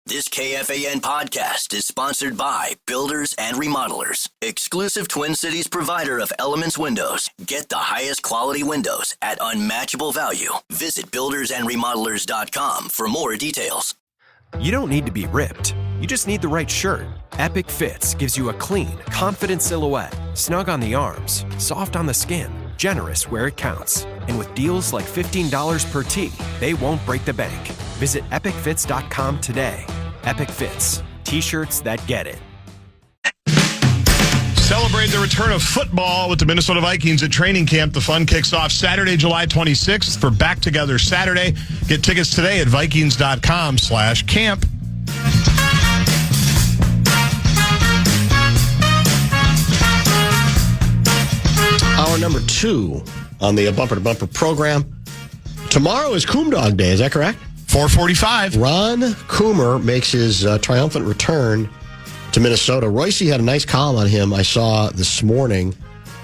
This KFAN podcast is sponsored by Builders and Remodelers, exclusive Twin Cities provider of Elements Windows. Get the highest quality windows at unmatchable value. Visit buildersandremodelers.com for more details. You don't need to be ripped. You just need the right shirt. Epic Fits gives you a clean, confident silhouette, snug on the arms, soft on the skin, generous where it counts. And with deals like $15 per tee, they won't break the bank. Visit epicfits.com today. Epic Fits. T-shirts that get it. Celebrate the return of football with the Minnesota Vikings at training camp. The fun kicks off Saturday, July 26th for Back Together Saturday. Get tickets today at vikings.com/camp. Hour number 2 on the Bumper to Bumper program. Tomorrow is Coom Dog Day, is that correct? 4:45. Ron Coomer makes his triumphant return to Minnesota. Royce had a nice column on him I saw this morning.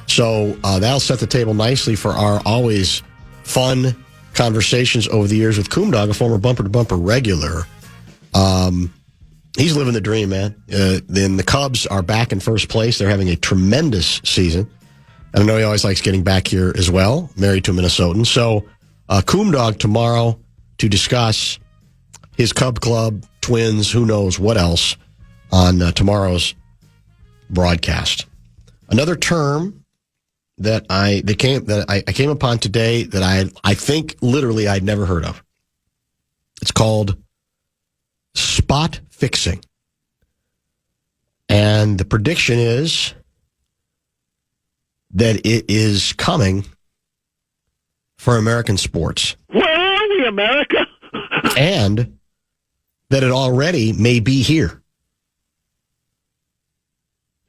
So that'll set the table nicely for our always fun conversations over the years with Coom Dog, a former Bumper to Bumper regular. He's living the dream, man. Then the Cubs are back in first place. They're having a tremendous season. And I know he always likes getting back here as well, married to a Minnesotan. So Coom Dog tomorrow to discuss his Cub Club, Twins, who knows what else on tomorrow's broadcast. Another term that I came upon today that I think literally I'd never heard of. It's called spot fixing. And the prediction is that it is coming for American sports. Where are we, America? And that it already may be here.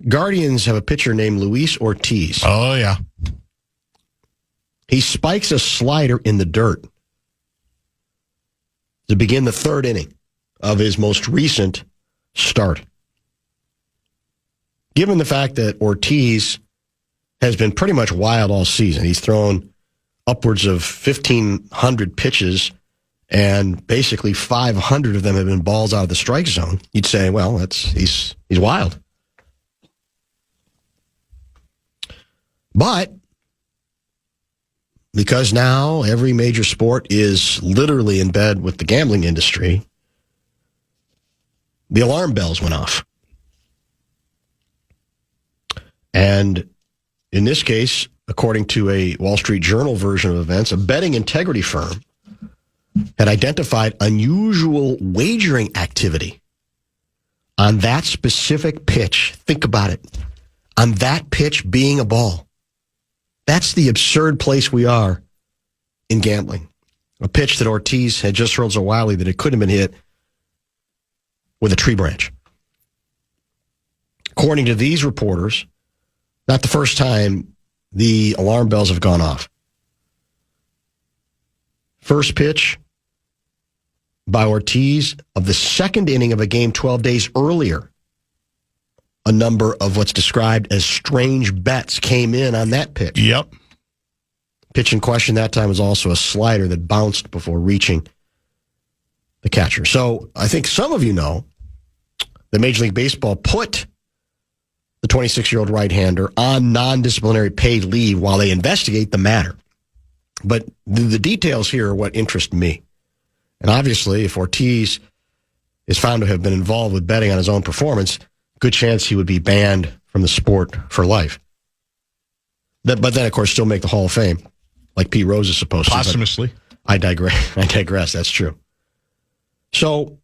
Guardians have a pitcher named Luis Ortiz. Oh, yeah. He spikes a slider in the dirt to begin the third inning of his most recent start. Given the fact that Ortiz has been pretty much wild all season, he's thrown upwards of 1,500 pitches, and basically 500 of them have been balls out of the strike zone. You'd say, well, he's wild. But because now every major sport is literally in bed with the gambling industry, the alarm bells went off. And in this case, according to a Wall Street Journal version of events, a betting integrity firm had identified unusual wagering activity on that specific pitch. Think about it. On that pitch being a ball. That's the absurd place we are in gambling. A pitch that Ortiz had just hurled so wildly that it couldn't have been hit with a tree branch. According to these reporters, not the first time the alarm bells have gone off. First pitch by Ortiz of the second inning of a game 12 days earlier. A number of what's described as strange bets came in on that pitch. Yep. Pitch in question that time was also a slider that bounced before reaching the catcher. So I think some of you know that Major League Baseball put the 26-year-old right-hander on non-disciplinary paid leave while they investigate the matter. But the details here are what interest me. And obviously, if Ortiz is found to have been involved with betting on his own performance, good chance he would be banned from the sport for life. But then, of course, still make the Hall of Fame, like Pete Rose is supposed to. Posthumously. I digress. That's true. So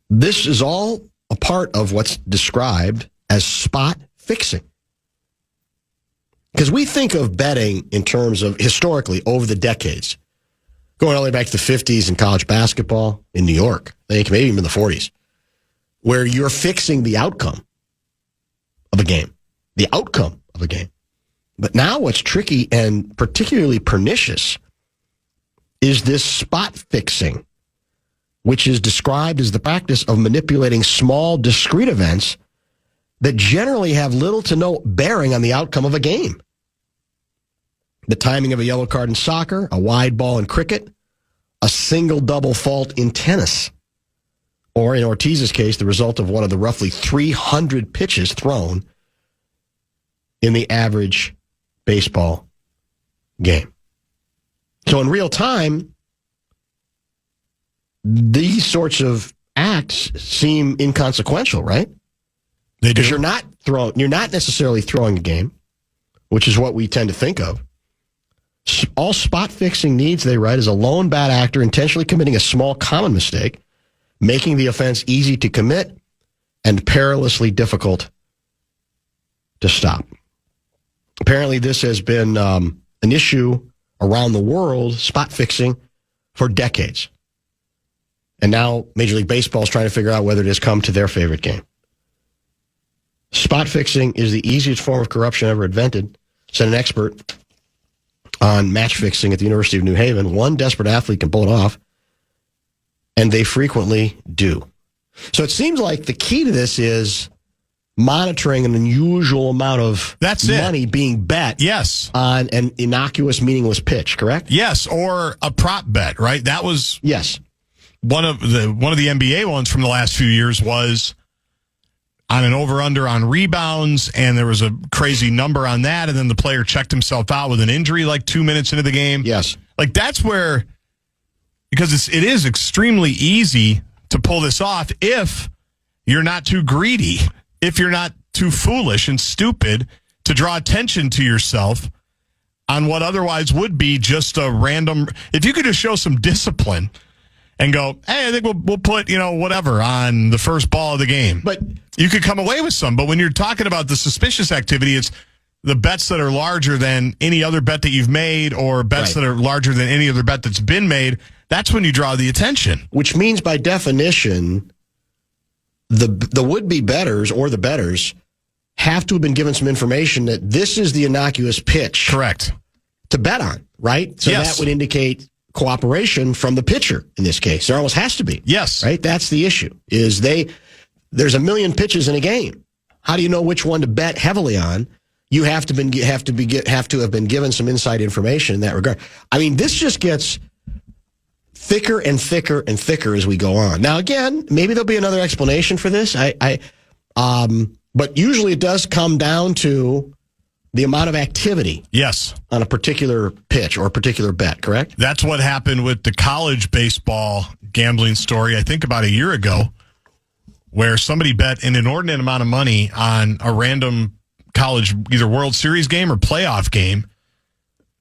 this is all a part of what's described as spot fixing. Because we think of betting in terms of historically over the decades, going all the way back to the 50s in college basketball in New York, I think maybe even in the 40s, where you're fixing the outcome of a game. The outcome of a game. But now what's tricky and particularly pernicious is this spot fixing, which is described as the practice of manipulating small, discrete events that generally have little to no bearing on the outcome of a game. The timing of a yellow card in soccer, a wide ball in cricket, a single double fault in tennis. Or in Ortiz's case, the result of one of the roughly 300 pitches thrown in the average baseball game. So in real time, these sorts of acts seem inconsequential, right? They do. Because you're not necessarily throwing a game, which is what we tend to think of. All spot fixing needs, they write, is a lone bad actor intentionally committing a small common mistake, making the offense easy to commit and perilously difficult to stop. Apparently, this has been an issue around the world, spot fixing, for decades. And now Major League Baseball is trying to figure out whether it has come to their favorite game. Spot fixing is the easiest form of corruption ever invented, said an expert on match fixing at the University of New Haven. One desperate athlete can pull it off, and they frequently do. So it seems like the key to this is monitoring an unusual amount of money being bet on an innocuous, meaningless pitch, correct? Yes, or a prop bet, right? That was one of the NBA ones from the last few years was on an over-under on rebounds, and there was a crazy number on that, and then the player checked himself out with an injury like 2 minutes into the game. Yes. Like that's where, because it is extremely easy to pull this off if you're not too greedy, if you're not too foolish and stupid to draw attention to yourself on what otherwise would be just a random. If you could just show some discipline and go, hey, I think we'll put, whatever on the first ball of the game. But you could come away with some. But when you're talking about the suspicious activity, it's the bets that are larger than any other bet that you've made or bets that are larger than any other bet that's been made. That's when you draw the attention. Which means, by definition, the would-be bettors or the bettors have to have been given some information that this is the innocuous pitch. Correct. To bet on, right? So that would indicate cooperation from the pitcher in this case. There almost has to be. Yes. Right? That's the issue. There's a million pitches in a game. How do you know which one to bet heavily on? You have to have been given some inside information in that regard. I mean, this just gets thicker and thicker and thicker as we go on. Now, again, maybe there'll be another explanation for this. But usually it does come down to the amount of activity. Yes. On a particular pitch or a particular bet, correct? That's what happened with the college baseball gambling story, I think about a year ago, where somebody bet an inordinate amount of money on a random college, either World Series game or playoff game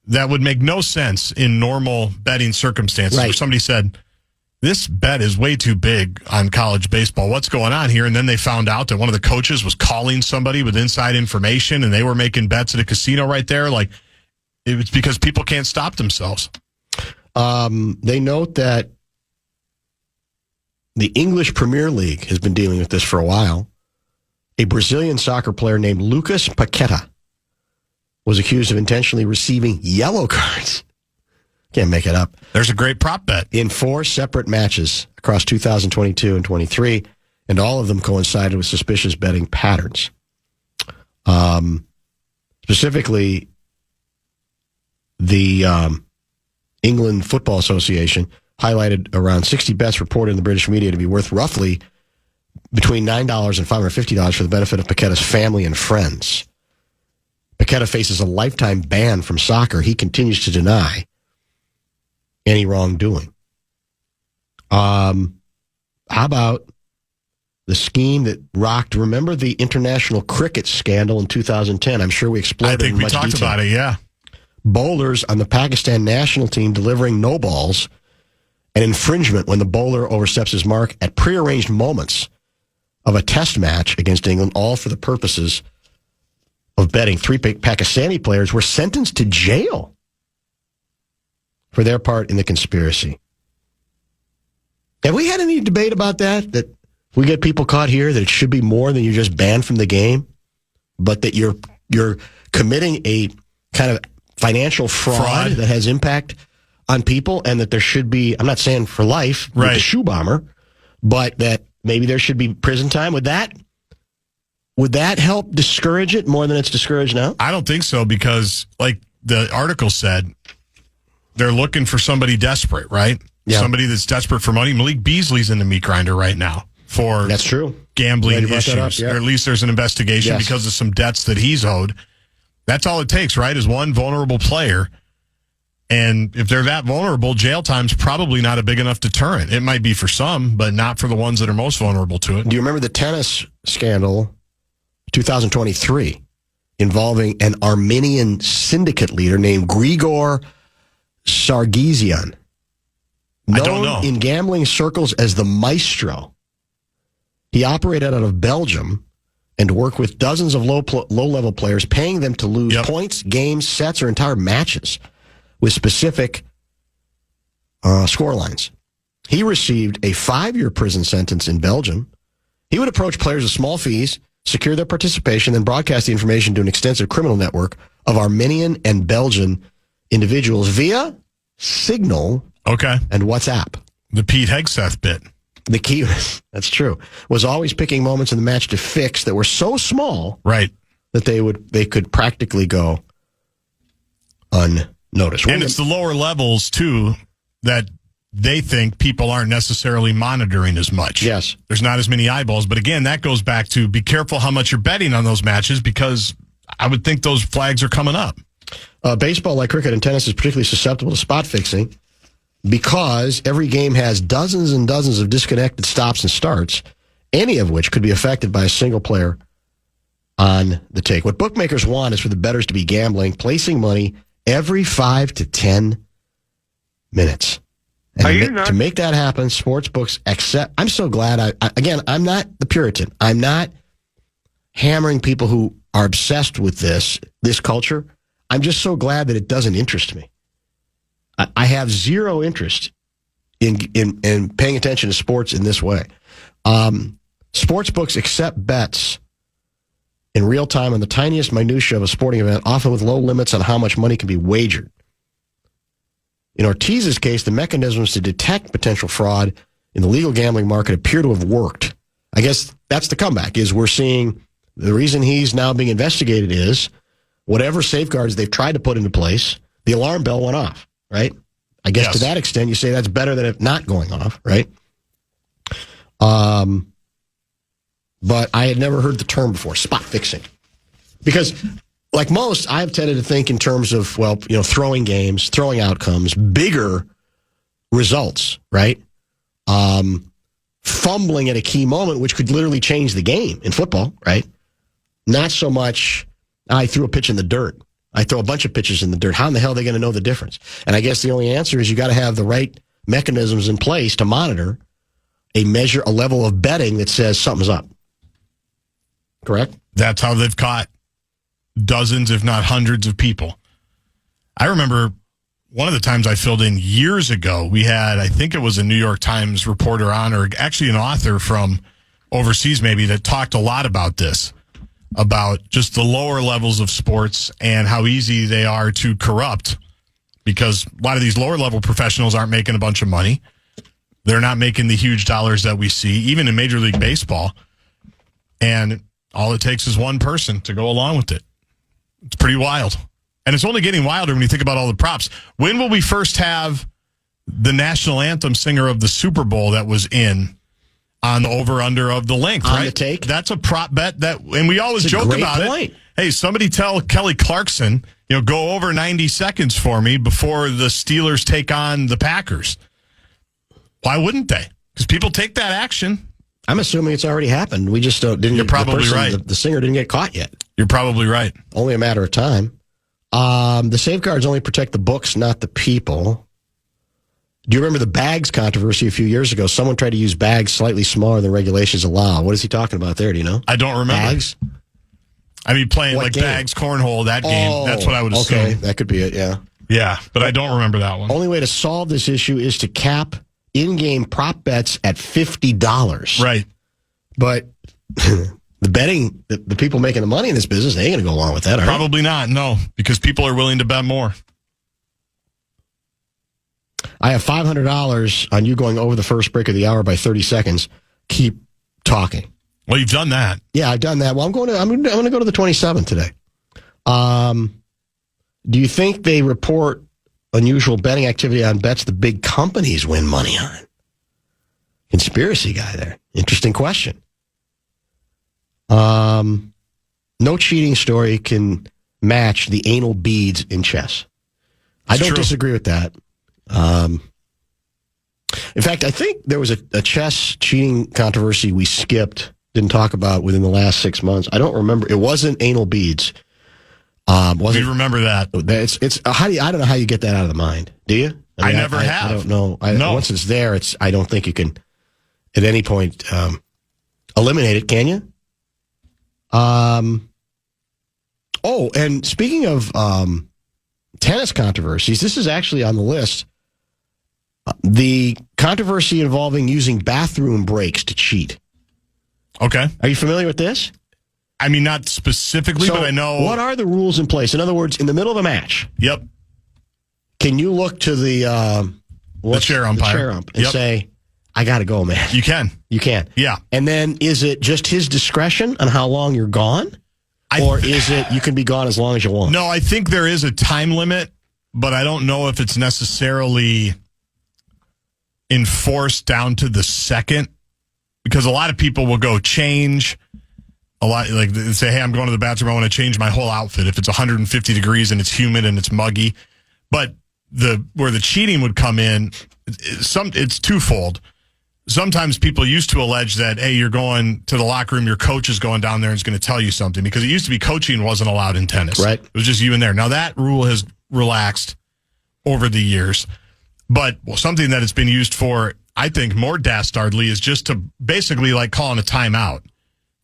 that would make no sense in normal betting circumstances. Right. Where somebody said, this bet is way too big on college baseball. What's going on here? And then they found out that one of the coaches was calling somebody with inside information and they were making bets at a casino right there. Like, it was because people can't stop themselves. They note that the English Premier League has been dealing with this for a while. A Brazilian soccer player named Lucas Paqueta was accused of intentionally receiving yellow cards. Can't make it up. There's a great prop bet. In 4 separate matches across 2022 and 23, and all of them coincided with suspicious betting patterns. Specifically, the England Football Association highlighted around 60 bets reported in the British media to be worth roughly between $9 and $550 for the benefit of Paqueta's family and friends. Paqueta faces a lifetime ban from soccer. He continues to deny any wrongdoing. How about the scheme that rocked? Remember the international cricket scandal in 2010? I'm sure we explored it in much detail. I think we talked about it, yeah. Bowlers on the Pakistan national team delivering no balls, an infringement when the bowler oversteps his mark at prearranged moments of a test match against England, all for the purposes of betting. 3 Pakistani players were sentenced to jail for their part in the conspiracy. Have we had any debate about that? That if we get people caught here, that it should be more than you're just banned from the game, but that you're committing a kind of financial fraud that has impact on people, and that there should be, I'm not saying for life, with the shoe bomber, but that maybe there should be prison time. Would that help discourage it more than it's discouraged now? I don't think so, because like the article said, they're looking for somebody desperate, right? somebody that's desperate for money. Malik Beasley's in the meat grinder right now for that's true gambling issues. Up, or at least there's an investigation because of some debts that he's owed. That's all it takes, right, is one vulnerable player. And if they're that vulnerable, jail time's probably not a big enough deterrent. It might be for some, but not for the ones that are most vulnerable to it. Do you remember the tennis scandal, 2023, involving an Armenian syndicate leader named Grigor Sargsyan? I don't know. Known in gambling circles as the Maestro. He operated out of Belgium and worked with dozens of low-level players, paying them to lose points, games, sets, or entire matches with specific score lines. He received a 5-year prison sentence in Belgium. He would approach players with small fees, secure their participation, then broadcast the information to an extensive criminal network of Armenian and Belgian individuals via Signal and WhatsApp. The Pete Hegseth bit. The key, that's true, was always picking moments in the match to fix that were so small that they could practically go unnoticed. And it's the lower levels, too, that they think people aren't necessarily monitoring as much. Yes. There's not as many eyeballs. But again, that goes back to be careful how much you're betting on those matches, because I would think those flags are coming up. Baseball, like cricket and tennis, is particularly susceptible to spot fixing because every game has dozens and dozens of disconnected stops and starts, any of which could be affected by a single player on the take. What bookmakers want is for the bettors to be gambling, placing money every 5 to 10 minutes. And to make that happen, sports books accept. I'm so glad. I'm not the Puritan. I'm not hammering people who are obsessed with this culture. I'm just so glad that it doesn't interest me. I have zero interest in paying attention to sports in this way. Sports books accept bets in real time on the tiniest minutia of a sporting event, often with low limits on how much money can be wagered. In Ortiz's case, the mechanisms to detect potential fraud in the legal gambling market appear to have worked. I guess that's the comeback, is we're seeing the reason he's now being investigated is whatever safeguards they've tried to put into place, the alarm bell went off, right? I guess to that extent, you say that's better than it not going off, right? But I had never heard the term before, spot fixing. Because like most, I've tended to think in terms of, throwing games, throwing outcomes, bigger results, right? Fumbling at a key moment, which could literally change the game in football, right? Not so much, I threw a pitch in the dirt. I throw a bunch of pitches in the dirt. How in the hell are they going to know the difference? And I guess the only answer is you got to have the right mechanisms in place to monitor a level of betting that says something's up. Correct? That's how they've caught dozens, if not hundreds of people. I remember one of the times I filled in years ago, we had, I think it was a New York Times reporter on, or actually an author from overseas maybe, that talked a lot about this, about just the lower levels of sports and how easy they are to corrupt, because a lot of these lower level professionals aren't making a bunch of money. They're not making the huge dollars that we see, even in Major League Baseball. And all it takes is one person to go along with it. It's pretty wild. And it's only getting wilder when you think about all the props. When will we first have the national anthem singer of the Super Bowl that was in on the over-under of the length, on right? The take? That's a prop bet and we always joke about point. it. Hey, somebody tell Kelly Clarkson, go over 90 seconds for me before the Steelers take on the Packers. Why wouldn't they? Because people take that action. I'm assuming it's already happened. We just didn't. You're probably right. The singer didn't get caught yet. You're probably right. Only a matter of time. The safeguards only protect the books, not the people. Do you remember the bags controversy a few years ago? Someone tried to use bags slightly smaller than regulations allow. What is he talking about there? Do you know? I don't remember. Bags? I mean, playing what like game? Bags, cornhole, that game. Oh, that's what I would assume. Okay, that could be it, yeah. Yeah, but I don't remember that one. Only way to solve this issue is to cap in-game prop bets at $50. Right. But the betting, the people making the money in this business, they ain't going to go along with that, are Probably not, no, because people are willing to bet more. I have $500 on you going over the first break of the hour by 30 seconds. Keep talking. Well, you've done that. Yeah, I've done that. Well, I'm going to go to the 27th today. Do you think they report unusual betting activity on bets the big companies win money on? Conspiracy guy there. Interesting question. No cheating story can match the anal beads in chess. I don't disagree with that. In fact, I think there was a chess cheating controversy we didn't talk about within the last 6 months. I don't remember. It wasn't anal beads. We remember that. It's I don't know how you get that out of the mind. Do you? I never have. I don't know. No. Once it's there, I don't think you can at any point eliminate it. Can you? Oh, and speaking of tennis controversies, this is actually on the list. The controversy involving using bathroom breaks to cheat. Okay. Are you familiar with this? I mean, not specifically, but I know. What are the rules in place? In other words, in the middle of a match, Yep. can you look to the chair umpire and say, I got to go, man? You can. You can. Yeah. And then is it just his discretion on how long you're gone? Or is it you can be gone as long as you want? No, I think there is a time limit, but I don't know if it's necessarily enforced down to the second, because a lot of people will go change a lot, like they say, hey, I'm going to the bathroom, I want to change my whole outfit if it's 150 degrees and it's humid and it's muggy. But where the cheating would come in, it's twofold. Sometimes people used to allege that, hey, you're going to the locker room, your coach is going down there and is going to tell you something, because it used to be coaching wasn't allowed in tennis. Right. It was just you in there. Now that rule has relaxed over the years. But something that it's been used for, I think, more dastardly is just to basically like calling a timeout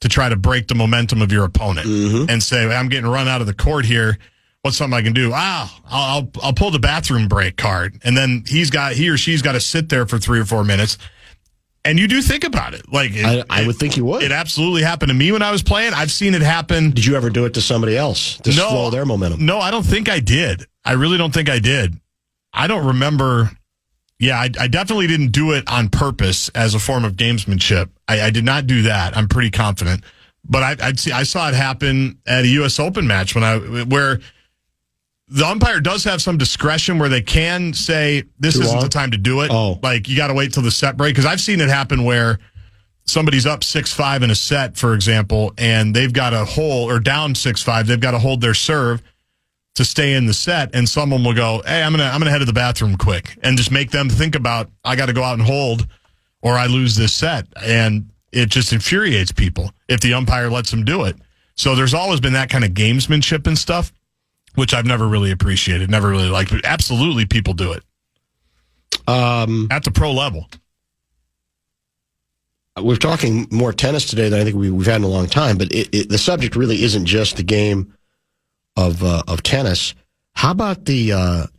to try to break the momentum of your opponent and say, I'm getting run out of the court here. What's something I can do? I'll pull the bathroom break card. And then he or she's got to sit there for 3 or 4 minutes. And you do think about it. Like I would think you would. It absolutely happened to me when I was playing. I've seen it happen. Did you ever do it to somebody else to slow their momentum? No, I don't think I did. I really don't think I did. I don't remember. Yeah, I definitely didn't do it on purpose as a form of gamesmanship. I did not do that. I'm pretty confident. But I saw it happen at a U.S. Open match where the umpire does have some discretion where they can say, this isn't the time to do it. Oh. Like, you got to wait till the set break. Because I've seen it happen where somebody's up 6-5 in a set, for example, and they've got to hold, or down 6-5, they've got to hold their serve to stay in the set, and someone will go, hey, I'm gonna head to the bathroom quick, and just make them think about, I got to go out and hold, or I lose this set. And it just infuriates people if the umpire lets them do it. So there's always been that kind of gamesmanship and stuff, which I've never really appreciated, never really liked. But absolutely, people do it at the pro level. We're talking more tennis today than I think we've had in a long time, but the subject really isn't just the game of tennis. How about the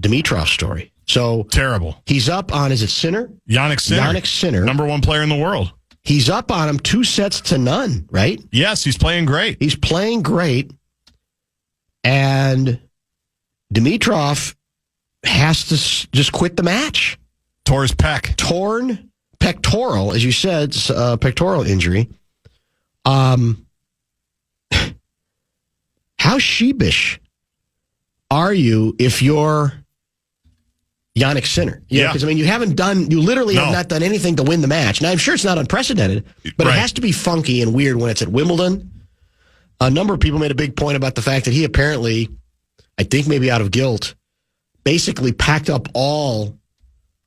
Dimitrov story? So terrible. He's up on, is it Sinner? Jannik Sinner. Number 1 player in the world. He's up on him 2-0, right? Yes, he's playing great. He's playing great. And Dimitrov has to just quit the match. Tore his pec. Torn pectoral, as you said, pectoral injury. How sheepish are you if you're Jannik Sinner? Because, I mean, you literally have not done anything to win the match. Now, I'm sure it's not unprecedented, but it has to be funky and weird when it's at Wimbledon. A number of people made a big point about the fact that he apparently, I think maybe out of guilt, basically packed up all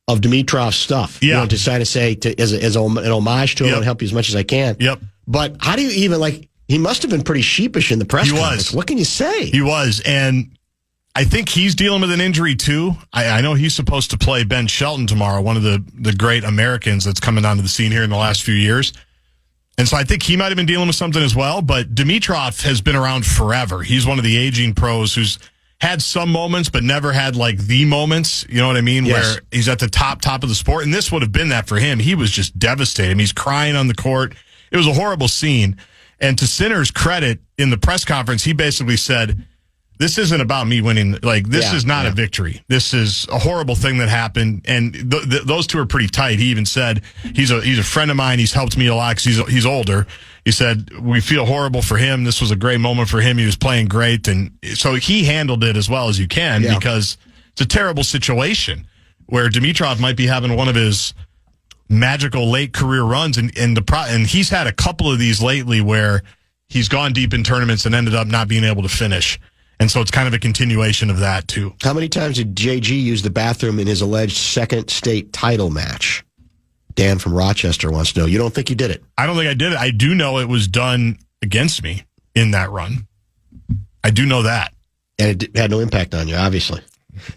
of Dimitrov's stuff. Yeah. To try to say, as an homage to him, I'll help you as much as I can. Yep. But how do you even, he must have been pretty sheepish in the press conference. What can you say? He was, and I think he's dealing with an injury too. I know he's supposed to play Ben Shelton tomorrow, one of the great Americans that's coming onto the scene here in the last few years. And so I think he might have been dealing with something as well. But Dimitrov has been around forever. He's one of the aging pros who's had some moments, but never had the moments. You know what I mean? Yes. Where he's at the top of the sport. And this would have been that for him. He was just devastated. He's crying on the court. It was a horrible scene. And to Sinner's credit, in the press conference, he basically said, this isn't about me winning. This is not a victory. This is a horrible thing that happened. And those two are pretty tight. He even said, he's a friend of mine. He's helped me a lot because he's older. He said, we feel horrible for him. This was a great moment for him. He was playing great. And so he handled it as well as you can because It's a terrible situation where Dimitrov might be having one of his magical late career runs, and he's had a couple of these lately where he's gone deep in tournaments and ended up not being able to finish. And so it's kind of a continuation of that, too. How many times did JG use the bathroom in his alleged second state title match? Dan from Rochester wants to know. You don't think you did it? I don't think I did it. I do know it was done against me in that run. I do know that. And it had no impact on you, obviously.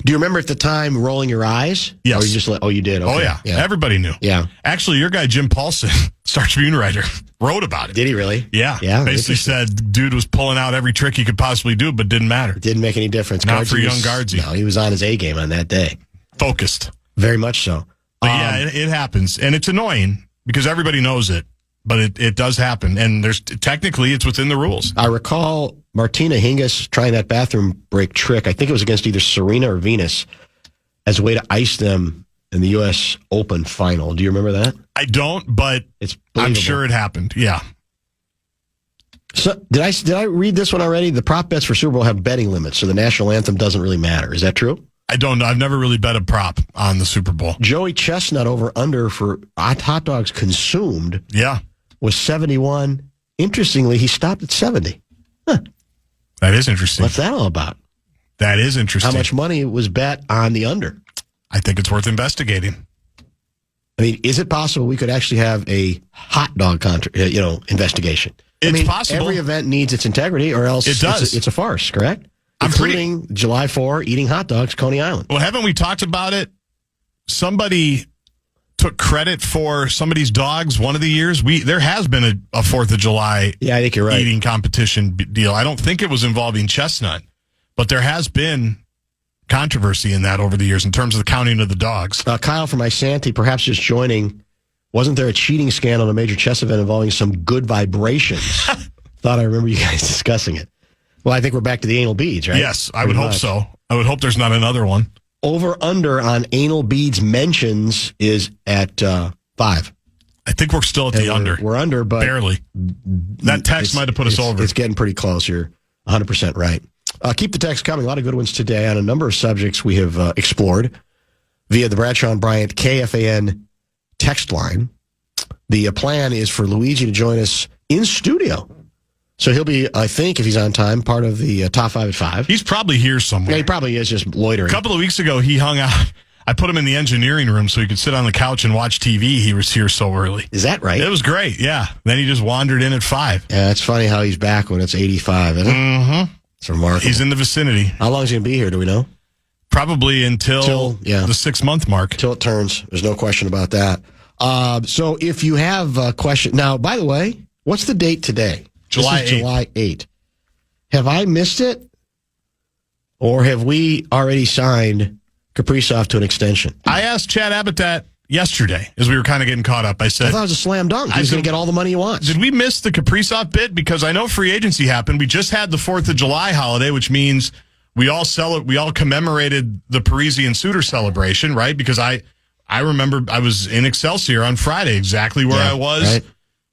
Do you remember at the time rolling your eyes? Yes. Or you just you did? Okay. Oh, yeah. Everybody knew. Yeah. Actually, your guy, Jim Paulson, Star Tribune writer, wrote about it. Did he really? Yeah. Yeah. Basically said dude was pulling out every trick he could possibly do, but didn't matter. It didn't make any difference. Not for young Guardsy. No, he was on his A game on that day. Focused. Very much so. But it happens. And it's annoying because everybody knows it, but it does happen. And technically it's within the rules. I recall Martina Hingis trying that bathroom break trick. I think it was against either Serena or Venus as a way to ice them in the U.S. Open final. Do you remember that? I don't, but I'm sure it happened. Yeah. So did I read this one already? The prop bets for Super Bowl have betting limits, so the national anthem doesn't really matter. Is that true? I don't know. I've never really bet a prop on the Super Bowl. Joey Chestnut over under for hot dogs consumed. Yeah. Was 71. Interestingly, he stopped at 70. Huh. That is interesting. What's that all about? That is interesting. How much money was bet on the under? I think it's worth investigating. I mean, is it possible we could actually have a hot dog investigation? It's possible. Every event needs its integrity, or else it does. It's a farce, correct? Including July 4, eating hot dogs, Coney Island. Well, haven't we talked about it? Somebody took credit for somebody's dogs one of the years. There has been a 4th of July I think you're right. eating competition deal. I don't think it was involving Chestnut, but there has been controversy in that over the years in terms of the counting of the dogs. Kyle from Isanti, perhaps just joining. Wasn't there a cheating scandal in a major chess event involving some good vibrations? Thought I remember you guys discussing it. Well, I think we're back to the anal beads, right? Yes, I would hope so. I would hope there's not another one. Over-under on anal beads mentions is at 5. I think we're still at the under. We're under, but... Barely. That text might have put us over. It's getting pretty close. You're 100% right. Keep the text coming. A lot of good ones today on a number of subjects we have explored via the Bradshaw and Bryant KFAN text line. The plan is for Luigi to join us in studio. So he'll be, I think, if he's on time, part of the Top 5 at 5. He's probably here somewhere. Yeah, he probably is just loitering. A couple of weeks ago, he hung out. I put him in the engineering room so he could sit on the couch and watch TV. He was here so early. Is that right? It was great, yeah. Then he just wandered in at 5. Yeah, it's funny how he's back when it's 85, isn't it? Mm-hmm. It's remarkable. He's in the vicinity. How long is he going to be here, do we know? Probably until the 6-month mark. Till it turns. There's no question about that. So if you have a question... Now, by the way, what's the date today? July 8th. July 8th. Have I missed it? Or have we already signed Kaprizov to an extension? I asked Chad Abbott that yesterday as we were kind of getting caught up. I said... I thought it was a slam dunk. He's going to get all the money he wants. Did we miss the Kaprizov bit? Because I know free agency happened. We just had the 4th of July holiday, which means we all commemorated the Parisian Suitor celebration, right? Because I remember I was in Excelsior on Friday, exactly where I was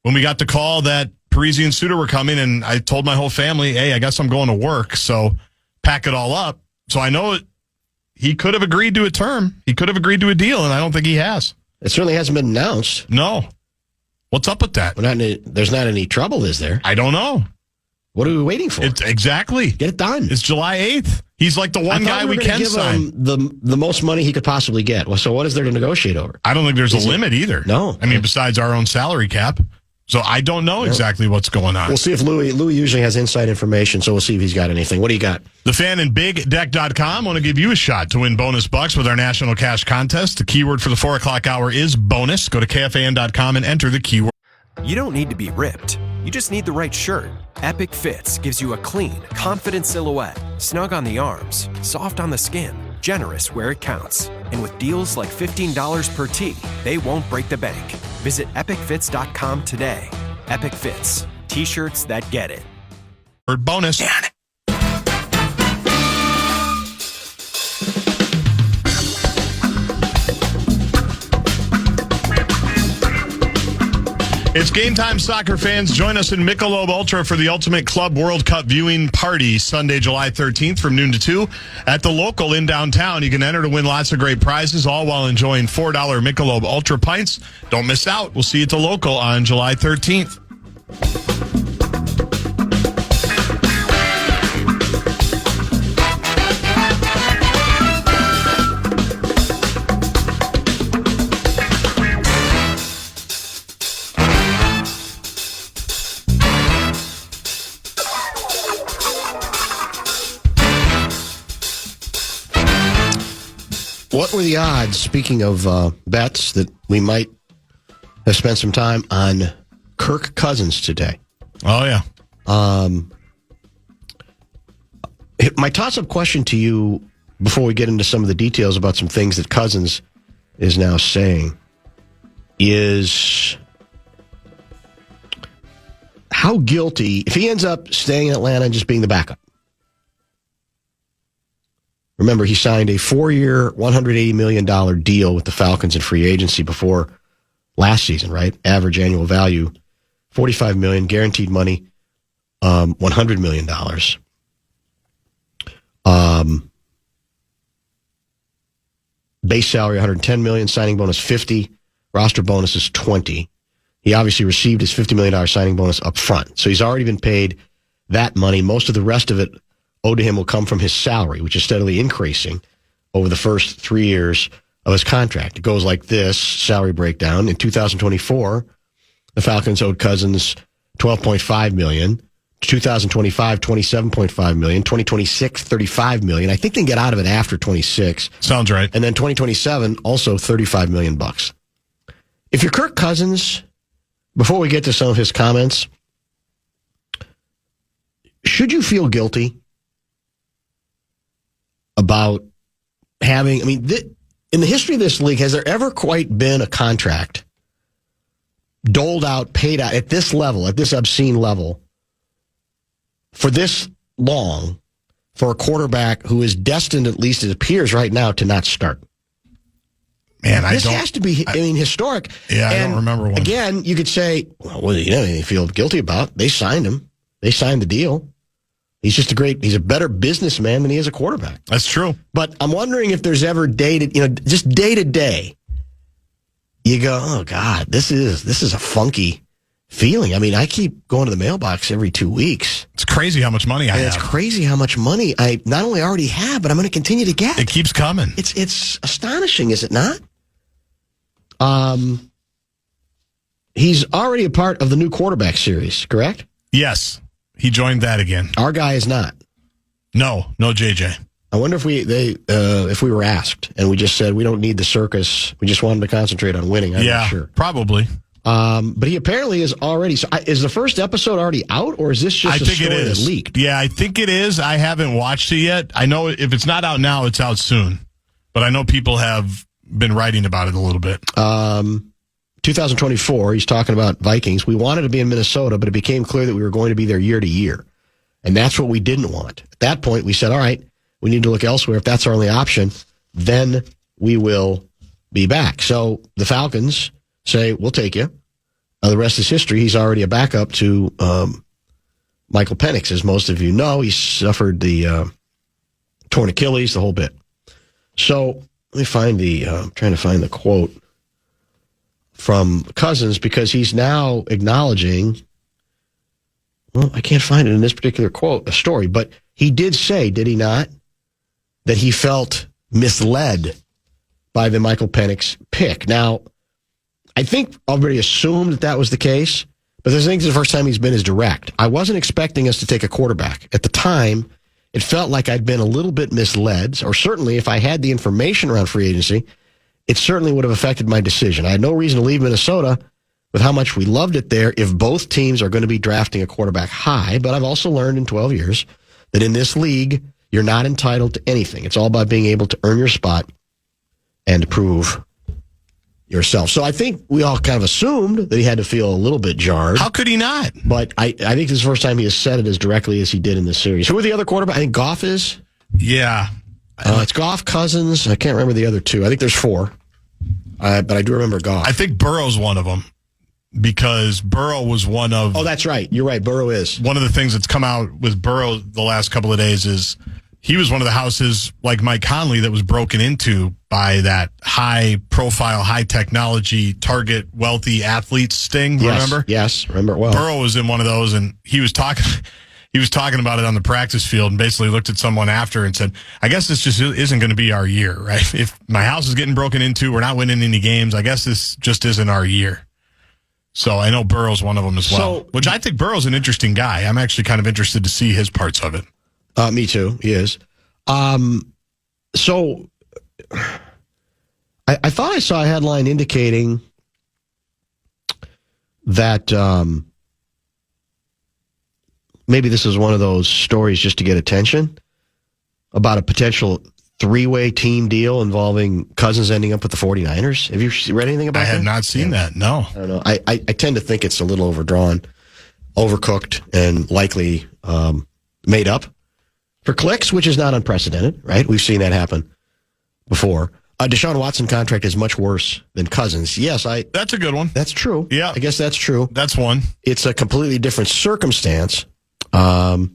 when we got the call that Parisian Suitor were coming, and I told my whole family, hey, I guess I'm going to work, so pack it all up. So I know he could have agreed to a term. He could have agreed to a deal, and I don't think he has. It certainly hasn't been announced. No. What's up with that? There's not any trouble, is there? I don't know. What are we waiting for? Exactly. Get it done. It's July 8th. He's like the one guy we can sign. The most money he could possibly get. Well, so what is there to negotiate over? I don't think there's a limit either. No. I mean, besides our own salary cap. So I don't know exactly what's going on. We'll see if Louis usually has inside information, so we'll see if he's got anything. What do you got? The Fan and BigDeck.com want to give you a shot to win bonus bucks with our national cash contest. The keyword for the 4 o'clock hour is bonus. Go to KFAN.com and enter the keyword. You don't need to be ripped. You just need the right shirt. Epic Fits gives you a clean, confident silhouette, snug on the arms, soft on the skin, generous where it counts. And with deals like $15 per tee, they won't break the bank. Visit epicfits.com today. Epic Fits. T-shirts that get it. Bonus. It's game time, soccer fans. Join us in Michelob Ultra for the Ultimate Club World Cup viewing party Sunday, July 13th from noon to 2 at the local in downtown. You can enter to win lots of great prizes, all while enjoying $4 Michelob Ultra pints. Don't miss out. We'll see you at the local on July 13th. What were the odds, speaking of bets, that we might have spent some time on Kirk Cousins today? Oh, yeah. My toss-up question to you before we get into some of the details about some things that Cousins is now saying is how guilty, if he ends up staying in Atlanta and just being the backup. Remember, he signed a 4-year, $180 million deal with the Falcons in free agency before last season, right? Average annual value, $45 million, guaranteed money, $100 million. Base salary, $110 million, signing bonus, $50, roster bonus is $20. He obviously received his $50 million signing bonus up front. So he's already been paid that money. Most of the rest of it owed to him will come from his salary, which is steadily increasing over the first 3 years of his contract. It goes like this, salary breakdown. In 2024, the Falcons owed Cousins $12.5 million. 2025, $27.5 million. 2026, $35 million. I think they can get out of it after 26. Sounds right. And then 2027, also $35 million bucks. If you're Kirk Cousins, before we get to some of his comments, should you feel guilty about having, in the history of this league, has there ever quite been a contract doled out, paid out at this level, at this obscene level, for this long, for a quarterback who is destined, at least it appears right now, to not start? Man, this has to be, historic. Yeah, I don't remember one. Again, you could say, well, you know anything you feel guilty about? They signed him. They signed the deal. He's a better businessman than he is a quarterback. That's true. But I'm wondering if there's ever just day to day, you go, oh God, this is a funky feeling. I keep going to the mailbox every 2 weeks. It's crazy how much money I have. It's crazy how much money I not only already have, but I'm going to continue to get. It keeps coming. It's astonishing, is it not? He's already a part of the new quarterback series, correct? Yes. He joined that again. Our guy is not. No JJ. I wonder if we were asked and we just said we don't need the circus. We just want him to concentrate on winning. I'm not sure. Probably. But he apparently is already. So is the first episode already out, or is this just a story that leaked? Yeah, I think it is. I haven't watched it yet. I know if it's not out now, it's out soon. But I know people have been writing about it a little bit. 2024, he's talking about Vikings. We wanted to be in Minnesota, but it became clear that we were going to be there year to year. And that's what we didn't want. At that point, we said, all right, we need to look elsewhere. If that's our only option, then we will be back. So the Falcons say, we'll take you. The rest is history. He's already a backup to Michael Penix, as most of you know. He suffered the torn Achilles, the whole bit. So let me find I'm trying to find the quote from Cousins, because he's now acknowledging, well, I can't find it in this particular story, but he did say, did he not, that he felt misled by the Michael Penix pick. Now, I think everybody assumed that was the case, but I think this is the first time he's been as direct. I wasn't expecting us to take a quarterback. At the time, it felt like I'd been a little bit misled, or certainly if I had the information around free agency, it certainly would have affected my decision. I had no reason to leave Minnesota with how much we loved it there if both teams are going to be drafting a quarterback high. But I've also learned in 12 years that in this league, you're not entitled to anything. It's all about being able to earn your spot and to prove yourself. So I think we all kind of assumed that he had to feel a little bit jarred. How could he not? But I think this is the first time he has said it as directly as he did in this series. Who are the other quarterbacks? I think Goff is. Yeah. It's Goff, Cousins. I can't remember the other two. I think there's 4. But I do remember Goff. I think Burrow's one of them. because Burrow was one of... Oh, that's right. You're right. Burrow is. One of the things that's come out with Burrow the last couple of days is he was one of the houses, like Mike Conley, that was broken into by that high-profile, high-technology, target wealthy athletes sting, remember? Yes, remember it well. Burrow was in one of those, and he was talking about it on the practice field and basically looked at someone after and said, I guess this just isn't going to be our year, right? If my house is getting broken into, we're not winning any games, I guess this just isn't our year. So I know Burrow's one of them as well, which I think Burrow's an interesting guy. I'm actually kind of interested to see his parts of it. Me too. He is. So I thought I saw a headline indicating that maybe this is one of those stories just to get attention about a potential three-way team deal involving Cousins ending up with the 49ers. Have you read anything about that? I had not seen that, no. I don't know. I tend to think it's a little overdrawn, overcooked, and likely made up for clicks, which is not unprecedented, right? We've seen that happen before. Deshaun Watson contract is much worse than Cousins. Yes, that's a good one. That's true. Yeah. I guess that's true. That's one. It's a completely different circumstance. Can't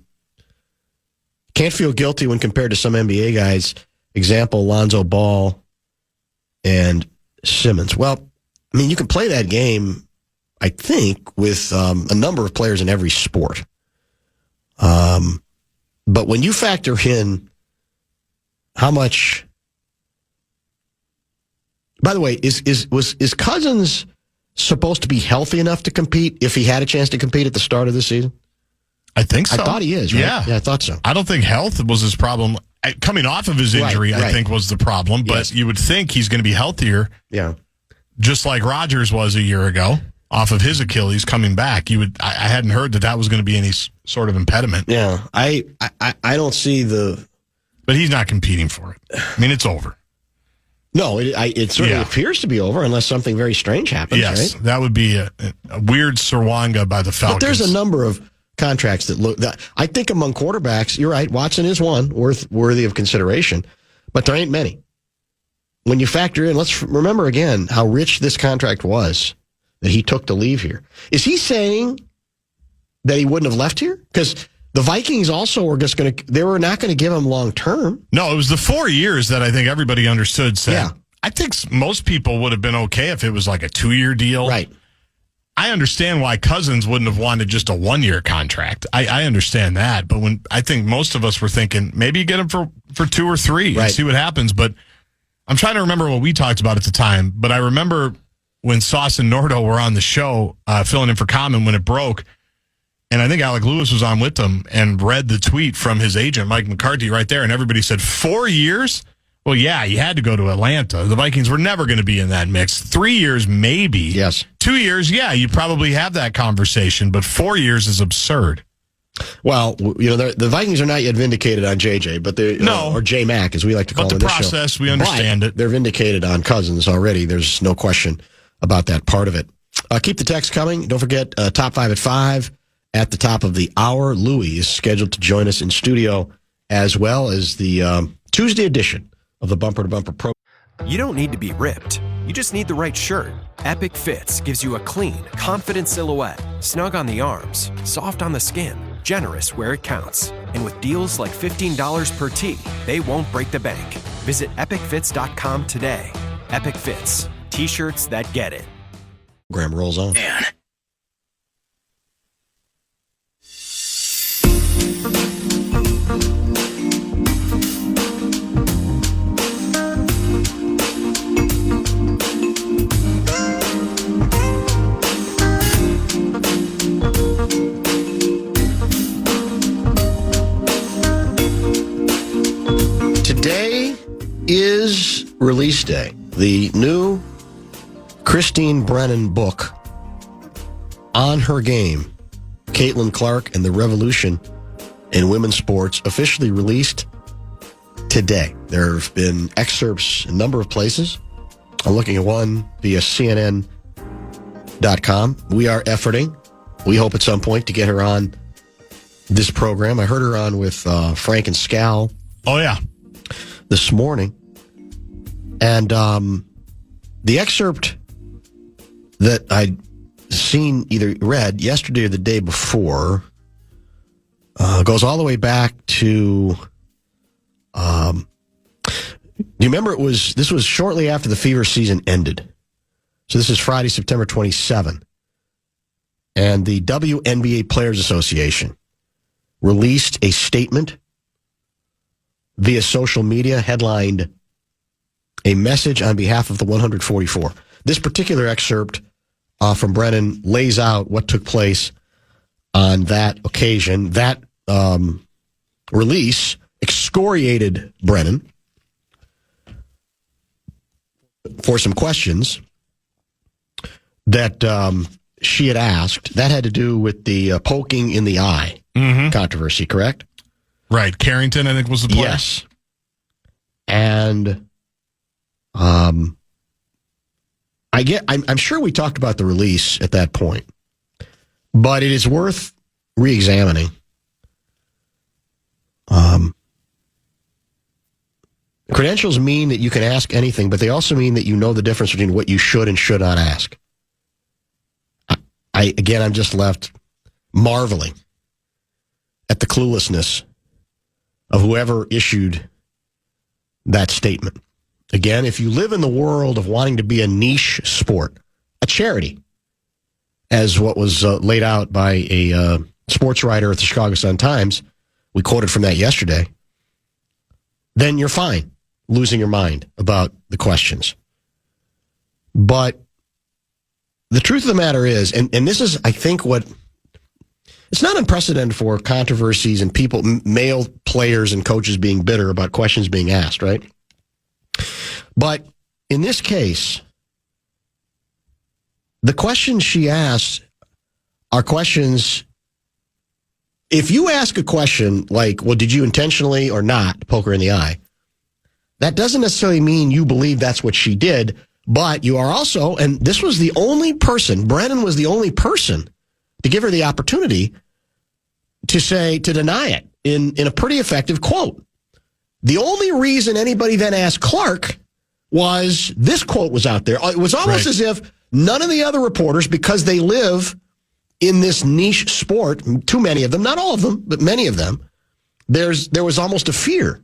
feel guilty when compared to some NBA guys. Example, Lonzo Ball and Simmons. Well, I mean, you can play that game, I think, with a number of players in every sport. But when you factor in how much... By the way, is Cousins supposed to be healthy enough to compete if he had a chance to compete at the start of the season? I think so. I thought he is, right? Yeah, I thought so. I don't think health was his problem. Coming off of his injury, right. I think, was the problem. But you would think he's going to be healthier. Yeah. Just like Rodgers was a year ago, off of his Achilles coming back. I hadn't heard that was going to be any sort of impediment. Yeah. I don't see the... But he's not competing for it. I mean, it's over. No, it certainly appears to be over unless something very strange happens, yes, right? That would be a weird Sirwanga by the Falcons. But there's a number of contracts that I think among quarterbacks, you're right, Watson is one worthy of consideration, but there ain't many. When you factor in, let's remember again how rich this contract was that he took to leave here. Is he saying that he wouldn't have left here? Because the Vikings also were they were not going to give him long term. No, it was the 4 years that I think everybody understood. Yeah. I think most people would have been okay if it was like a 2-year deal. Right. I understand why Cousins wouldn't have wanted just a 1-year contract. I understand that. But when I think most of us were thinking maybe get him for 2 or 3 and see what happens. But I'm trying to remember what we talked about at the time. But I remember when Sauce and Nordo were on the show filling in for Common when it broke. And I think Alec Lewis was on with them and read the tweet from his agent, Mike McCarthy, right there. And everybody said, 4 years? Well, yeah, you had to go to Atlanta. The Vikings were never going to be in that mix. 3 years, maybe. Yes. 2 years, yeah, you probably have that conversation. But 4 years is absurd. Well, the Vikings are not yet vindicated on JJ, but they or J Mac, as we like to call him. But the process, we understand it. They're vindicated on Cousins already. There's no question about that part of it. Keep the text coming. Don't forget, Top 5 at 5. At the top of the hour, Louie is scheduled to join us in studio, as well as the Tuesday edition of the Bumper to Bumper program. You don't need to be ripped. You just need the right shirt. Epic Fits gives you a clean, confident silhouette, snug on the arms, soft on the skin, generous where it counts. And with deals like $15 per tee, they won't break the bank. Visit epicfits.com today. Epic Fits. T-shirts that get it. Program rolls on. Man. Today is release day. The new Christine Brennan book, On Her Game, Caitlin Clark and the Revolution in Women's Sports, officially released today. There have been excerpts in a number of places. I'm looking at one via CNN.com. We are efforting. We hope at some point to get her on this program. I heard her on with Frank and Scal. Oh, yeah. This morning. And the excerpt that I seen, either read yesterday or the day before, goes all the way back to, do you remember this was shortly after the Fever season ended. So this is Friday, September 27. And the WNBA Players Association released a statement via social media headlined, "A message on behalf of the 144. This particular excerpt from Brennan lays out what took place on that occasion. That release excoriated Brennan for some questions that she had asked. That had to do with the poking in the eye controversy, correct? Right. Carrington, I think, was the player. Yes. And I'm sure we talked about the release at that point, but it is worth re-examining. Credentials mean that you can ask anything, but they also mean that you know the difference between what you should and should not ask. I'm just left marveling at the cluelessness of whoever issued that statement. Again, if you live in the world of wanting to be a niche sport, a charity, as what was laid out by a sports writer at the Chicago Sun-Times, we quoted from that yesterday, then you're fine losing your mind about the questions. But the truth of the matter is, and this is, I think, it's not unprecedented for controversies and people, male players and coaches being bitter about questions being asked, right? But in this case, the questions she asked are questions. If you ask a question like, well, did you intentionally or not poke her in the eye? That doesn't necessarily mean you believe that's what she did, but you are also, and this was the only person, Brennan was the only person to give her the opportunity to deny it in a pretty effective quote. The only reason anybody then asked Clark was this quote was out there. It was almost as if none of the other reporters, because they live in this niche sport, too many of them, not all of them, but many of them, there was almost a fear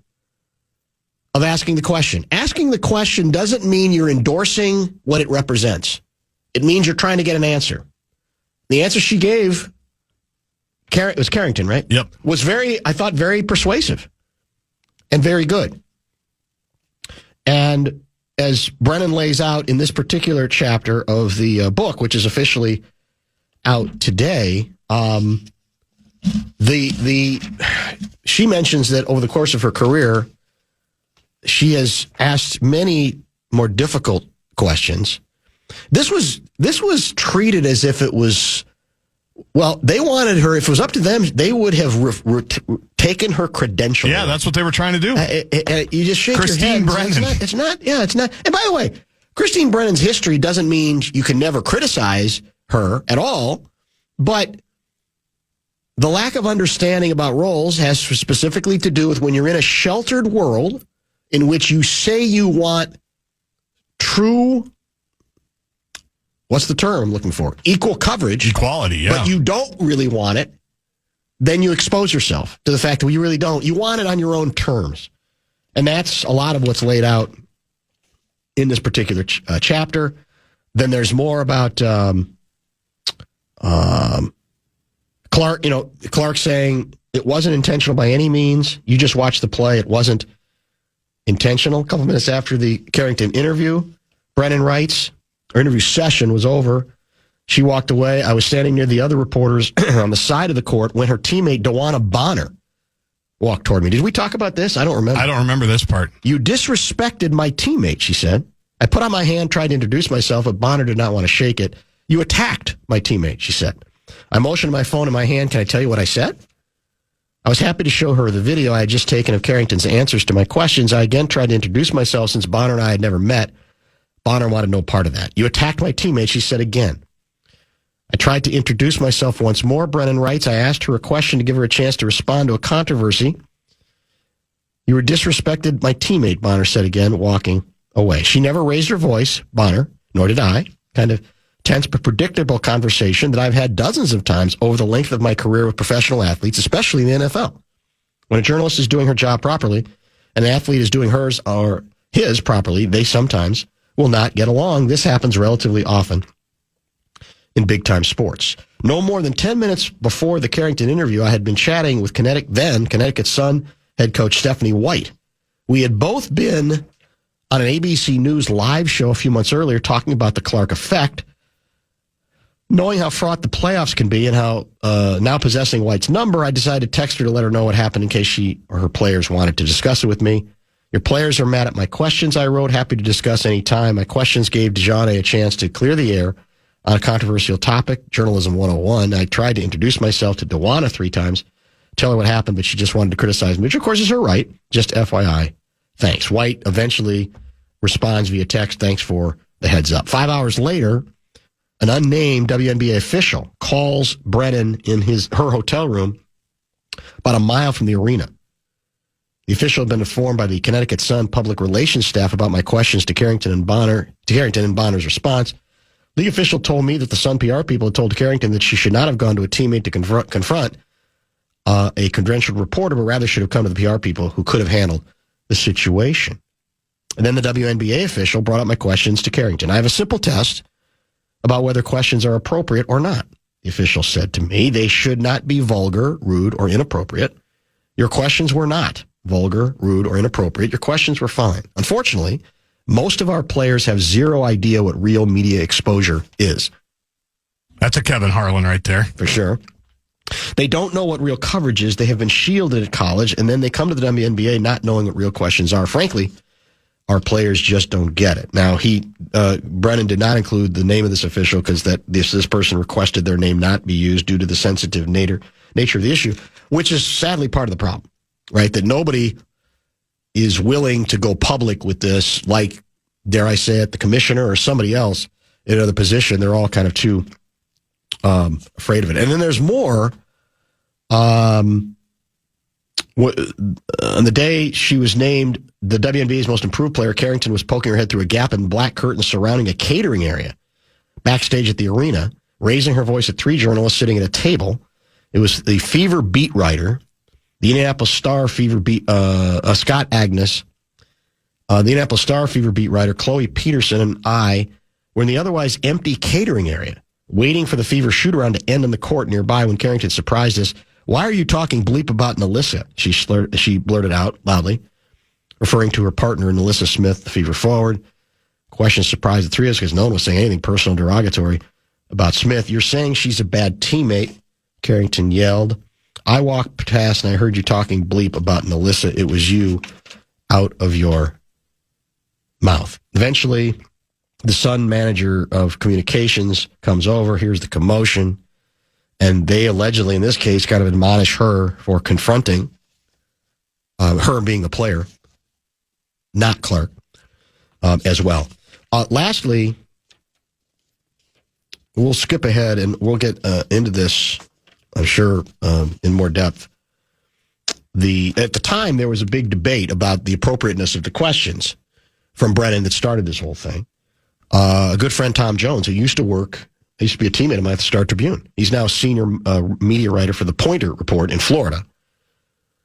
of asking the question. Asking the question doesn't mean you're endorsing what it represents. It means you're trying to get an answer. The answer she gave, it was Carrington, right? Yep. Was I thought, very persuasive and very good. And as Brennan lays out in this particular chapter of the book, which is officially out today, she mentions that over the course of her career, she has asked many more difficult questions. This was treated as if it was, well, they wanted her, if it was up to them, they would have taken her credential. Yeah, that's what they were trying to do. You just shake Christine your head. Brennan. It's not. And by the way, Christine Brennan's history doesn't mean you can never criticize her at all, but the lack of understanding about roles has specifically to do with when you're in a sheltered world in which you say you want true, what's the term I'm looking for? Equal coverage. Equality, yeah. But you don't really want it, then you expose yourself to the fact that you really don't. You want it on your own terms. And that's a lot of what's laid out in this particular chapter. Then there's more about Clark saying it wasn't intentional by any means. You just watched the play. It wasn't intentional. A couple minutes after the Carrington interview, Brennan writes, our interview session was over. She walked away. I was standing near the other reporters on the side of the court when her teammate, Dewana Bonner, walked toward me. Did we talk about this? I don't remember. I don't remember this part. You disrespected my teammate, she said. I put out my hand, tried to introduce myself, but Bonner did not want to shake it. You attacked my teammate, she said. I motioned my phone in my hand. Can I tell you what I said? I was happy to show her the video I had just taken of Carrington's answers to my questions. I again tried to introduce myself since Bonner and I had never met. Bonner wanted no part of that. You attacked my teammate, she said again. I tried to introduce myself once more, Brennan writes. I asked her a question to give her a chance to respond to a controversy. You were disrespected my teammate, Bonner said again, walking away. She never raised her voice, Bonner, nor did I. Kind of tense but predictable conversation that I've had dozens of times over the length of my career with professional athletes, especially in the NFL. When a journalist is doing her job properly, and an athlete is doing hers or his properly, they sometimes will not get along. This happens relatively often in big-time sports. No more than 10 minutes before the Carrington interview, I had been chatting with Connecticut Sun head coach Stephanie White. We had both been on an ABC News live show a few months earlier talking about the Clark effect. Knowing how fraught the playoffs can be and how now possessing White's number, I decided to text her to let her know what happened in case she or her players wanted to discuss it with me. Your players are mad at my questions, I wrote. Happy to discuss any time. My questions gave DeJohnny a chance to clear the air on a controversial topic, Journalism 101. I tried to introduce myself to Dewana 3 times, tell her what happened, but she just wanted to criticize me, which of course is her right. Just FYI. Thanks. White eventually responds via text, thanks for the heads up. 5 hours later, an unnamed WNBA official calls Brennan in her hotel room about a mile from the arena. The official had been informed by the Connecticut Sun public relations staff about my questions to Carrington and Bonner's response. The official told me that the Sun PR people had told Carrington that she should not have gone to a teammate to confront a credentialed reporter, but rather should have come to the PR people who could have handled the situation. And then the WNBA official brought up my questions to Carrington. I have a simple test about whether questions are appropriate or not. The official said to me, they should not be vulgar, rude, or inappropriate. Your questions were not vulgar, rude, or inappropriate. Your questions were fine. Unfortunately, most of our players have zero idea what real media exposure is. That's a Kevin Harlan right there. For sure. They don't know what real coverage is. They have been shielded at college, and then they come to the WNBA not knowing what real questions are. Frankly, our players just don't get it. Now, Brennan did not include the name of this official because this person requested their name not be used due to the sensitive nature of the issue, which is sadly part of the problem, right? That nobody is willing to go public with this, like, dare I say it, the commissioner or somebody else in another position. They're all kind of too afraid of it. And then there's more. On the day she was named the WNBA's most improved player, Carrington was poking her head through a gap in black curtains surrounding a catering area backstage at the arena, raising her voice at 3 journalists sitting at a table. It was the Fever beat writer, the Indianapolis Star Fever beat, Scott Agnes, the Indianapolis Star Fever beat writer, Chloe Peterson, and I were in the otherwise empty catering area, waiting for the Fever shoot-around to end in the court nearby when Carrington surprised us. Why are you talking bleep about Nalissa? She blurted out loudly, referring to her partner, Nalissa Smith, the Fever forward. Question surprised the 3 of us because no one was saying anything personal derogatory about Smith. You're saying she's a bad teammate, Carrington yelled. I walked past and I heard you talking bleep about Nalissa. It was you, out of your mouth. Eventually, the Sun manager of communications comes over. Here's the commotion. And they allegedly, in this case, kind of admonish her for confronting her being the player, not Clark, as well. Lastly, we'll skip ahead and we'll get into this, I'm sure, in more depth. At the time, there was a big debate about the appropriateness of the questions from Brennan that started this whole thing. A good friend, Tom Jones, who used to be a teammate of mine at the Star Tribune. He's now a senior media writer for the Pointer Report in Florida,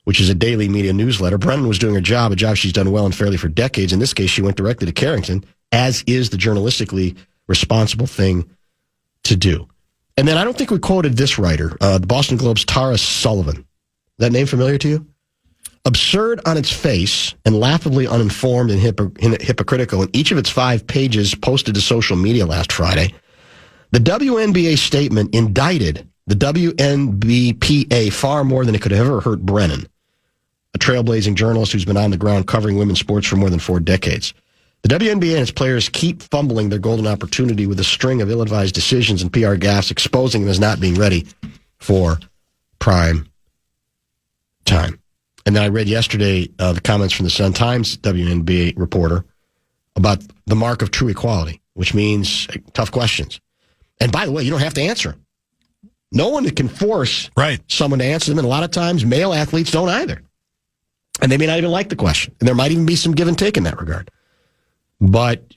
which is a daily media newsletter. Brennan was doing a job she's done well and fairly for decades. In this case, she went directly to Carrington, as is the journalistically responsible thing to do. And then I don't think we quoted this writer, the Boston Globe's Tara Sullivan. That name familiar to you? Absurd on its face and laughably uninformed and hypocritical in each of its 5 pages posted to social media last Friday, the WNBA statement indicted the WNBPA far more than it could have ever hurt Brennan, a trailblazing journalist who's been on the ground covering women's sports for more than 4 decades. The WNBA and its players keep fumbling their golden opportunity with a string of ill-advised decisions and PR gaffes, exposing them as not being ready for prime time. And then I read yesterday the comments from the Sun-Times WNBA reporter about the mark of true equality, which means tough questions. And by the way, you don't have to answer them. No one can force someone to answer them, and a lot of times male athletes don't either. And they may not even like the question. And there might even be some give and take in that regard. But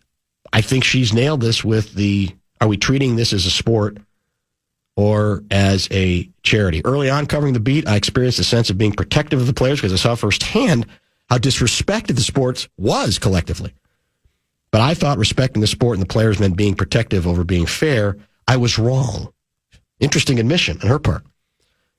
I think she's nailed this with the Are we treating this as a sport or as a charity? Early on covering the beat, I experienced a sense of being protective of the players because I saw firsthand how disrespected the sport was collectively. But I thought respecting the sport and the players meant being protective over being fair. I was wrong. Interesting admission on her part.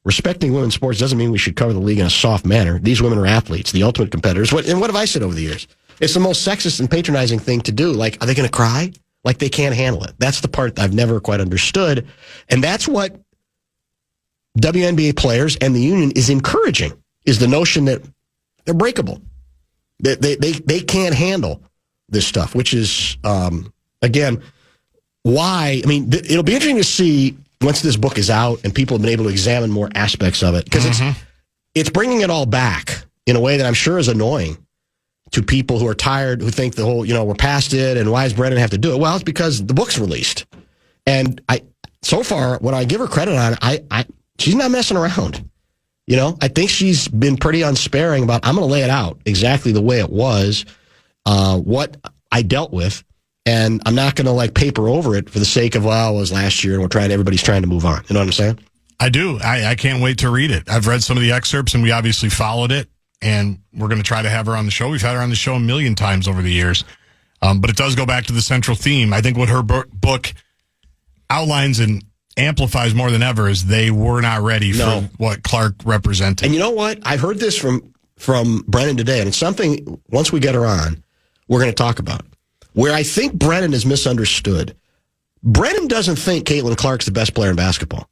Respecting women's sports doesn't mean we should cover the league in a soft manner. These women are athletes, the ultimate competitors. And what have I said over the years? It's the most sexist and patronizing thing to do. Like, are they going to cry? Like they can't handle it. That's the part I've never quite understood. And that's what WNBA players and the union is encouraging, is the notion that they're breakable. They can't handle this stuff, which is, again, why. I mean, it'll be interesting to see once this book is out and people have been able to examine more aspects of it, because it's bringing it all back in a way that I'm sure is annoying to people who are tired, who think the whole, we're past it, and why does Brennan have to do it? Well, it's because the book's released. And so far, when I give her credit on it, she's not messing around. I think she's been pretty unsparing about, I'm going to lay it out exactly the way it was, what I dealt with, and I'm not going to paper over it for the sake of, well, it was last year and everybody's trying to move on. You know what I'm saying? I do. I can't wait to read it. I've read some of the excerpts and we obviously followed it, and we're going to try to have her on the show. We've had her on the show a million times over the years. But it does go back to the central theme. I think what her book outlines and amplifies more than ever is they were not ready for what Clark represented. And you know what? I've heard this from Brennan today, and it's something, once we get her on, we're going to talk about. Where I think Brennan is misunderstood. Brennan doesn't think Caitlin Clark's the best player in basketball.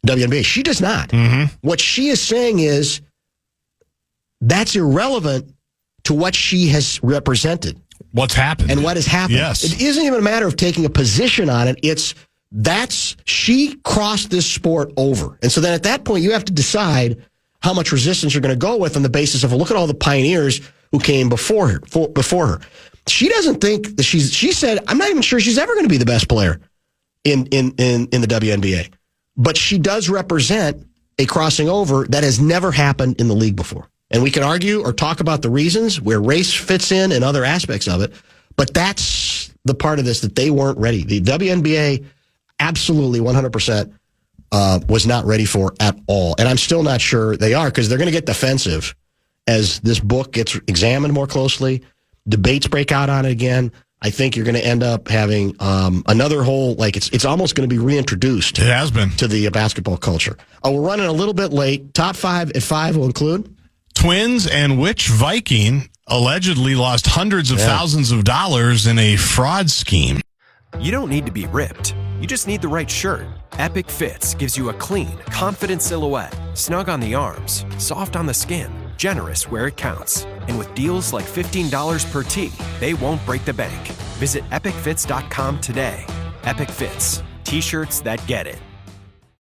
WNBA. She does not. What she is saying is that's irrelevant to what she has represented. What's happened. And what has happened. Yes. It isn't even a matter of taking a position on it. She crossed this sport over. And so then at that point, you have to decide how much resistance you're going to go with on the basis of, look at all the pioneers who came before her. She doesn't think that she said, I'm not even sure she's ever going to be the best player in the WNBA. But she does represent a crossing over that has never happened in the league before. And we can argue or talk about the reasons where race fits in and other aspects of it. But that's the part of this that they weren't ready. The WNBA absolutely 100% was not ready for at all. And I'm still not sure they are, because they're going to get defensive as this book gets examined more closely. Debates break out on it again. I think you're going to end up having another whole, it's almost going to be reintroduced. It has been. To the basketball culture. We're running a little bit late. Top 5 at 5 will include Twins and which Viking allegedly lost hundreds of thousands of dollars in a fraud scheme. You don't need to be ripped. You just need the right shirt. Epic Fits gives you a clean, confident silhouette, snug on the arms, soft on the skin, generous where it counts. And with deals like $15 per tee, they won't break the bank. Visit epicfits.com today. Epic Fits. T-shirts that get it.